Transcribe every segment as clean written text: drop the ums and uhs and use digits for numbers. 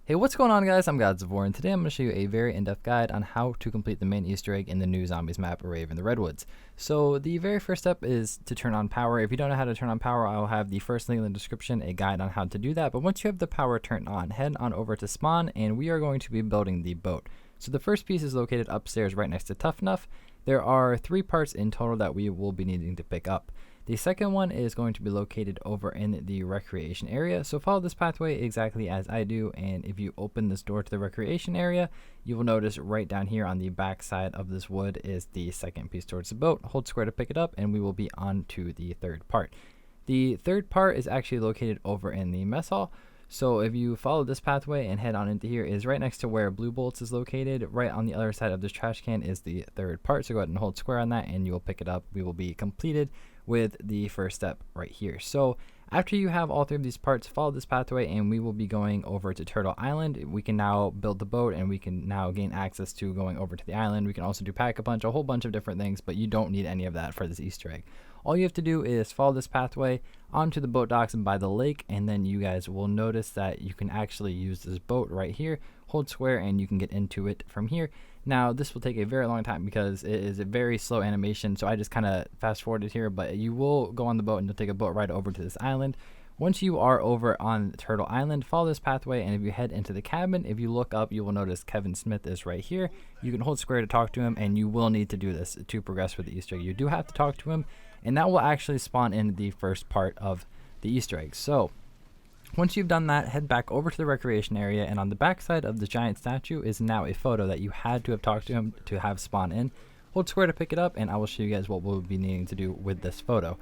Hey, what's going on, guys? I'm XGodz, and today I'm going to show you a very in-depth guide on how to complete the main Easter egg in the new zombies map, Rave in the Redwoods. So the very first step is to turn on power. If you don't know how to turn on power, I'll have the first link in the description, a guide on how to do that. But once you have the power turned on, head on over to spawn, and we are going to be building the boat. So the first piece is located upstairs right next to Tough Enough. There are 3 parts in total that we will be needing to pick up. The second one is going to be located over in the recreation area, so follow this pathway exactly as I do, and if you open this door to the recreation area, you will notice right down here on the back side of this wood is the second piece towards the boat. Hold square to pick it up and we will be on to the third part. The third part is actually located over in the mess hall. So if you follow this pathway and head on into here, is right next to where Blue Bolts is located. Right on the other side of this trash can is the third part. So go ahead and hold square on that and you will pick it up. We will be completed with the first step right here. So after you have all 3 of these parts, follow this pathway and we will be going over to Turtle Island. We can now build the boat and we can now gain access to going over to the island. We can also do pack-a-punch, a whole bunch of different things, but you don't need any of that for this Easter egg. All you have to do is follow this pathway onto the boat docks and by the lake, and then you guys will notice that you can actually use this boat right here. Hold square and you can get into it from here. Now this will take a very long time because it is a very slow animation, so I just kind of fast forwarded here, but you will go on the boat and you'll take a boat ride over to this island. Once you are over on Turtle Island, follow this pathway, and if you head into the cabin, if you look up, you will notice Kevin Smith is right here. You can hold square to talk to him, and you will need to do this to progress with the Easter egg. You do have to talk to him, and that will actually spawn in the first part of the Easter egg. So once you've done that, head back over to the recreation area, and on the back side of the giant statue is now a photo that you had to have talked to him to have spawn in. Hold square to pick it up, and I will show you guys what we'll be needing to do with this photo.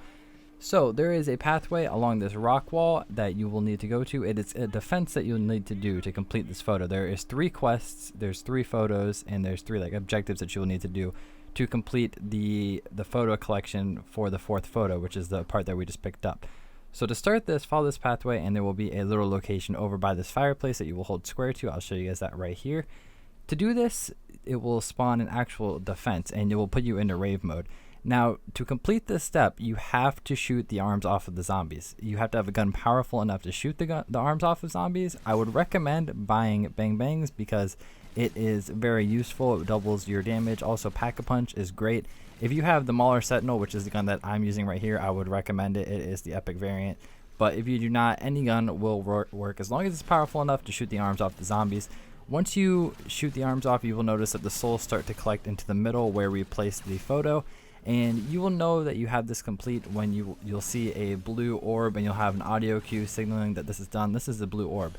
So there is a pathway along this rock wall that you will need to go to. It is a defense that you'll need to do to complete this photo. There is 3 quests, there's 3 photos, and there's 3 objectives that you will need to do to complete the photo collection for the 4th photo, which is the part that we just picked up. So to start this, follow this pathway and there will be a little location over by this fireplace that you will hold square to. I'll show you guys that right here. To do this, it will spawn an actual defense and it will put you into rave mode. Now, to complete this step, you have to shoot the arms off of the zombies. You have to have a gun powerful enough to shoot the arms off of zombies. I would recommend buying Bang Bangs because it is very useful. It doubles your damage. Also, Pack-a-Punch is great. If you have the Mauler Sentinel, which is the gun that I'm using right here, I would recommend it. It is the epic variant. But if you do not, any gun will work as long as it's powerful enough to shoot the arms off the zombies. Once you shoot the arms off, you will notice that the souls start to collect into the middle where we place the photo. And you will know that you have this complete when you'll see a blue orb and you'll have an audio cue signaling that this is done. This is the blue orb.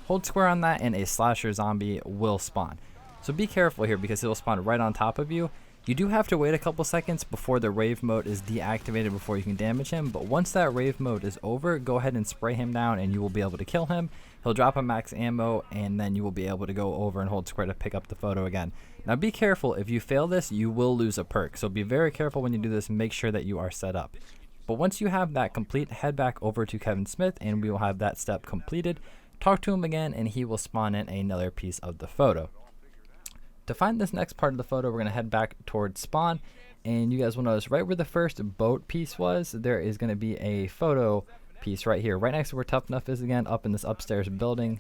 Hold square on that and a slasher zombie will spawn. So be careful here because it will spawn right on top of you. You do have to wait a couple seconds before the rave mode is deactivated before you can damage him, but once that rave mode is over, go ahead and spray him down and you will be able to kill him. He'll drop a max ammo and then you will be able to go over and hold square to pick up the photo again. Now be careful, if you fail this, you will lose a perk, so be very careful when you do this. Make sure that you are set up. But once you have that complete, head back over to Kevin Smith and we will have that step completed. Talk to him again and he will spawn in another piece of the photo. To find this next part of the photo, we're going to head back towards spawn, and you guys will notice right where the first boat piece was, there is going to be a photo piece right here, right next to where Tough Enough is again, up in this upstairs building.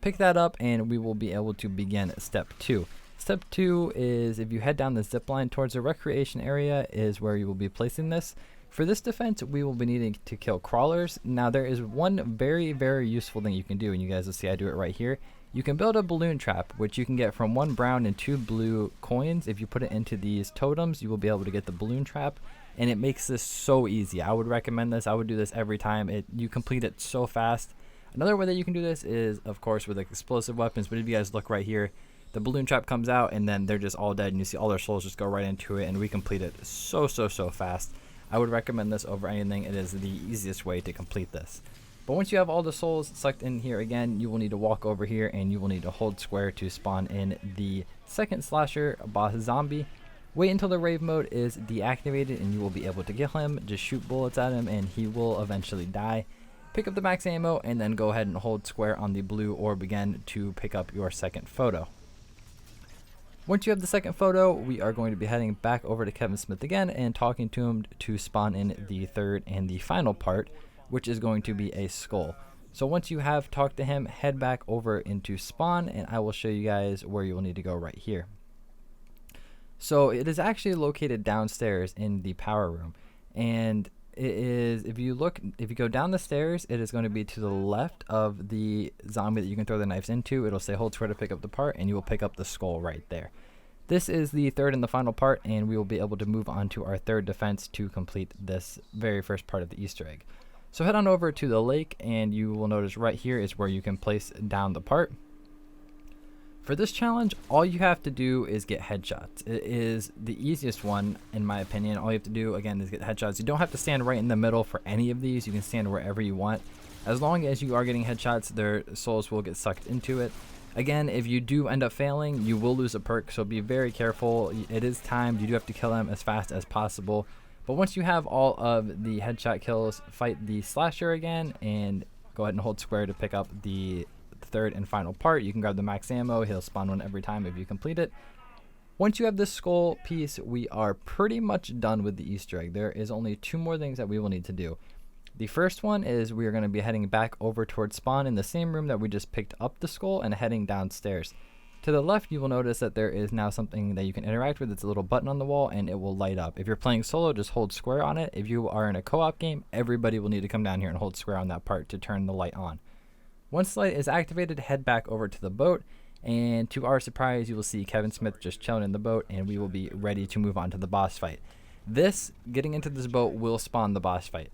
Pick that up and we will be able to begin step 2. Step 2 is if you head down the zip line towards the recreation area is where you will be placing this. For this defense, we will be needing to kill crawlers. Now there is one very, very useful thing you can do, and you guys will see I do it right here. You can build a balloon trap, which you can get from 1 brown and 2 blue coins. If you put it into these totems, you will be able to get the balloon trap, and it makes this so easy. I would recommend this. I would do this every time. You complete it so fast. Another way that you can do this is, of course, with explosive weapons, but if you guys look right here, the balloon trap comes out, and then they're just all dead, and you see all their souls just go right into it, and we complete it so fast. I would recommend this over anything. It is the easiest way to complete this. But once you have all the souls sucked in here again, you will need to walk over here and you will need to hold square to spawn in the second slasher boss zombie. Wait until the rave mode is deactivated and you will be able to kill him. Just shoot bullets at him and he will eventually die. Pick up the max ammo and then go ahead and hold square on the blue orb again to pick up your second photo. Once you have the second photo, we are going to be heading back over to Kevin Smith again and talking to him to spawn in the third and the final part, which is going to be a skull. So once you have talked to him, head back over into spawn, and I will show you guys where you will need to go right here. So it is actually located downstairs in the power room, and it is, if you go down the stairs, it is going to be to the left of the zombie that you can throw the knives into. It'll say hold square to pick up the part, and you will pick up the skull right there. This is the third and the final part, and we will be able to move on to our third defense to complete this very first part of the Easter egg. So head on over to the lake, and you will notice right here is where you can place down the part. For this challenge, all you have to do is get headshots. It is the easiest one, in my opinion. All you have to do, again, is get headshots. You don't have to stand right in the middle for any of these. You can stand wherever you want. As long as you are getting headshots, their souls will get sucked into it. Again, if you do end up failing, you will lose a perk, so be very careful. It is timed. You do have to kill them as fast as possible. But once you have all of the headshot kills, fight the slasher again, and go ahead and hold square to pick up the third and final part. You can grab the max ammo. He'll spawn one every time if you complete it. Once you have this skull piece, we are pretty much done with the Easter egg. There is only 2 more things that we will need to do. The first one is we are going to be heading back over towards spawn in the same room that we just picked up the skull and heading downstairs. To the left, you will notice that there is now something that you can interact with. It's a little button on the wall, and it will light up. If you're playing solo, just hold square on it. If you are in a co-op game, everybody will need to come down here and hold square on that part to turn the light on. Once the light is activated, head back over to the boat, and to our surprise, you will see Kevin Smith just chilling in the boat, and we will be ready to move on to the boss fight. Getting into this boat will spawn the boss fight.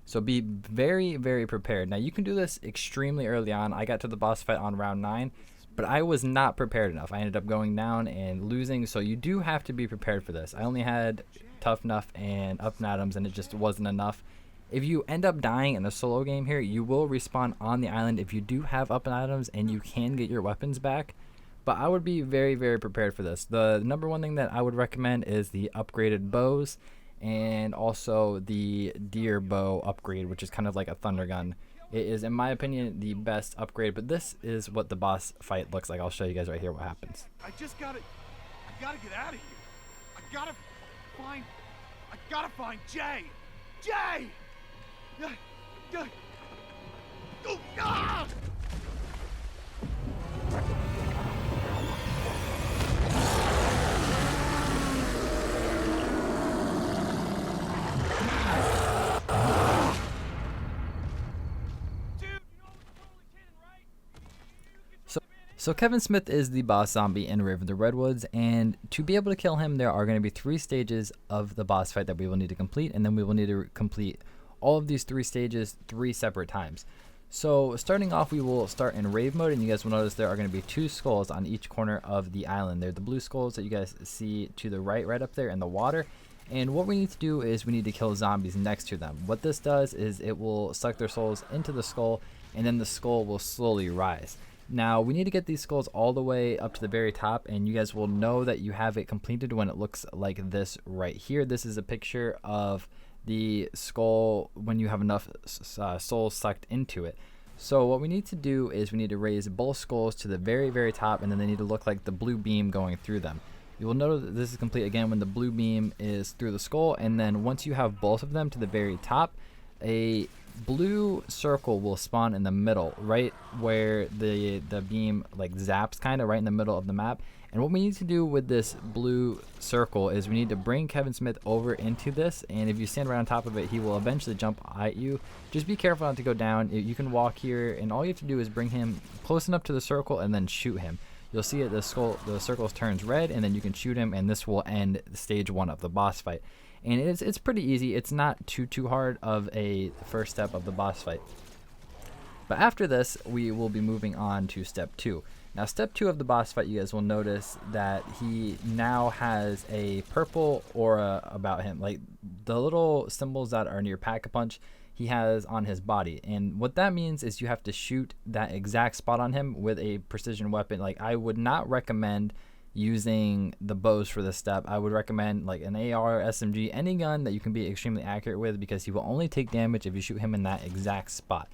So be very, very prepared. Now, you can do this extremely early on. I got to the boss fight on round 9, but I was not prepared enough. I ended up going down and losing, so you do have to be prepared for this. I only had Tough Enough and Up and Adams, and it just wasn't enough. If you end up dying in a solo game here, you will respawn on the island if you do have Up and Adams, and you can get your weapons back. But I would be very, very prepared for this. The number one thing that I would recommend is the upgraded bows, and also the deer bow upgrade, which is kind of like a thunder gun. It is, in my opinion, the best upgrade, but this is what the boss fight looks like. I'll show you guys right here what happens. I gotta get out of here. I gotta find Jay. Jay! Oh, ah! So Kevin Smith is the boss zombie in Rave of the Redwoods, and to be able to kill him, there are going to be 3 stages of the boss fight that we will need to complete, and then we will need to complete all of these 3 stages 3 separate times. So starting off, we will start in Rave mode, and you guys will notice there are going to be 2 skulls on each corner of the island. They're the blue skulls that you guys see to the right up there in the water. And what we need to do is we need to kill zombies next to them. What this does is it will suck their souls into the skull, and then the skull will slowly rise. Now, we need to get these skulls all the way up to the very top, and you guys will know that you have it completed when it looks like this right here. This is a picture of the skull when you have enough souls sucked into it. So what we need to do is we need to raise both skulls to the very, very top, and then they need to look like the blue beam going through them. You will notice that this is complete again when the blue beam is through the skull, and then once you have both of them to the very top, a blue circle will spawn in the middle, right where the beam like zaps, kind of right in the middle of the map. And what we need to do with this blue circle is we need to bring Kevin Smith over into this, and if you stand right on top of it, he will eventually jump at you. Just be careful not to go down. You can walk here, and all you have to do is bring him close enough to the circle and then shoot him. You'll see it, the circle turns red, and then you can shoot him, and this will end stage 1 of the boss fight. And it's pretty easy. It's not too hard of a first step of the boss fight. But after this, we will be moving on to step 2. Now, step 2 of the boss fight, you guys will notice that he now has a purple aura about him, like the little symbols that are near Pack-a-Punch he has on his body. And what that means is you have to shoot that exact spot on him with a precision weapon. Like, I would not recommend using the bows for this step. I would recommend like an AR, SMG, any gun that you can be extremely accurate with, because he will only take damage if you shoot him in that exact spot.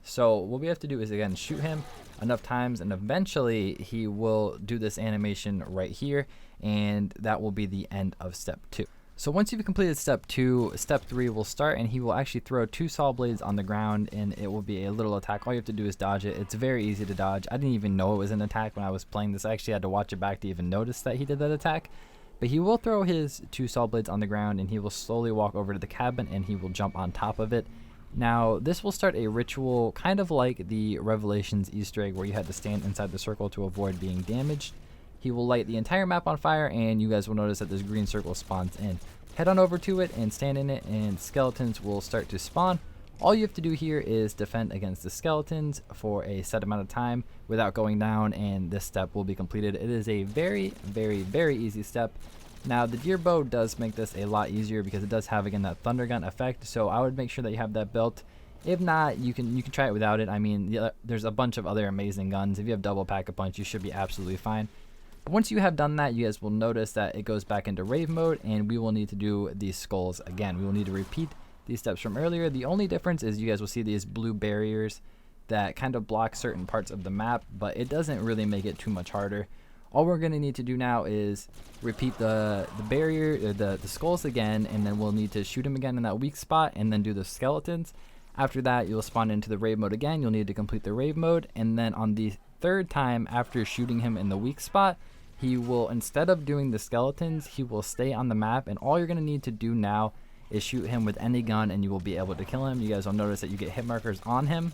So what we have to do is, again, shoot him enough times, and eventually he will do this animation right here, and that will be the end of step 2. So once you've completed step 2, step 3 will start, and he will actually throw 2 saw blades on the ground, and it will be a little attack. All you have to do is dodge it. It's very easy to dodge. I didn't even know it was an attack when I was playing this. I actually had to watch it back to even notice that he did that attack. But he will throw his 2 saw blades on the ground, and he will slowly walk over to the cabin, and he will jump on top of it. Now, this will start a ritual kind of like the Revelations Easter egg where you had to stand inside the circle to avoid being damaged. He will light the entire map on fire, and you guys will notice that this green circle spawns in. Head on over to it and stand in it, and skeletons will start to spawn. All you have to do here is defend against the skeletons for a set amount of time without going down, and this step will be completed. It is a very, very, very easy step. Now, the deer bow does make this a lot easier because it does have, again, that thunder gun effect, so I would make sure that you have that built. If not, you can try it without it. I mean, there's a bunch of other amazing guns. If you have double pack a punch, you should be absolutely fine. Once you have done that, you guys will notice that it goes back into Rave mode, and we will need to do these skulls again. We will need to repeat these steps from earlier. The only difference is you guys will see these blue barriers that kind of block certain parts of the map, but it doesn't really make it too much harder. All we're going to need to do now is repeat the barrier, the skulls again, and then we'll need to shoot him again in that weak spot, and then do the skeletons. After that, you'll spawn into the Rave mode again. You'll need to complete the Rave mode, and then on the third time after shooting him in the weak spot, he will, instead of doing the skeletons, he will stay on the map, and all you're going to need to do now is shoot him with any gun, and you will be able to kill him. You guys will notice that you get hit markers on him.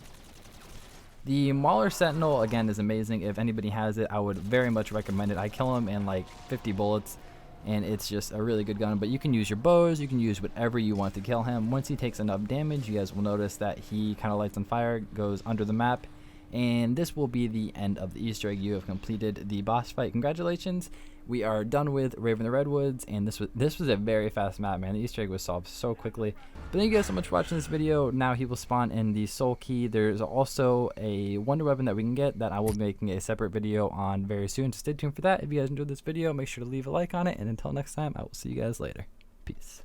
The Mauler Sentinel, again, is amazing. If anybody has it, I would very much recommend it. I kill him in like 50 bullets, and it's just a really good gun. But you can use your bows, you can use whatever you want to kill him. Once he takes enough damage, you guys will notice that he kind of lights on fire, goes under the map, and this will be the end of the Easter egg. You have completed the boss fight. Congratulations. We are done with Rave in the Redwoods, and this was a very fast map, man. The Easter egg was solved so quickly. But thank you guys so much for watching this video. Now he will spawn in the Soul Key. There's also a wonder weapon that we can get that I will be making a separate video on very soon, so stay tuned for that. If you guys enjoyed this video, make sure to leave a like on it, and until next time, I will see you guys later. Peace.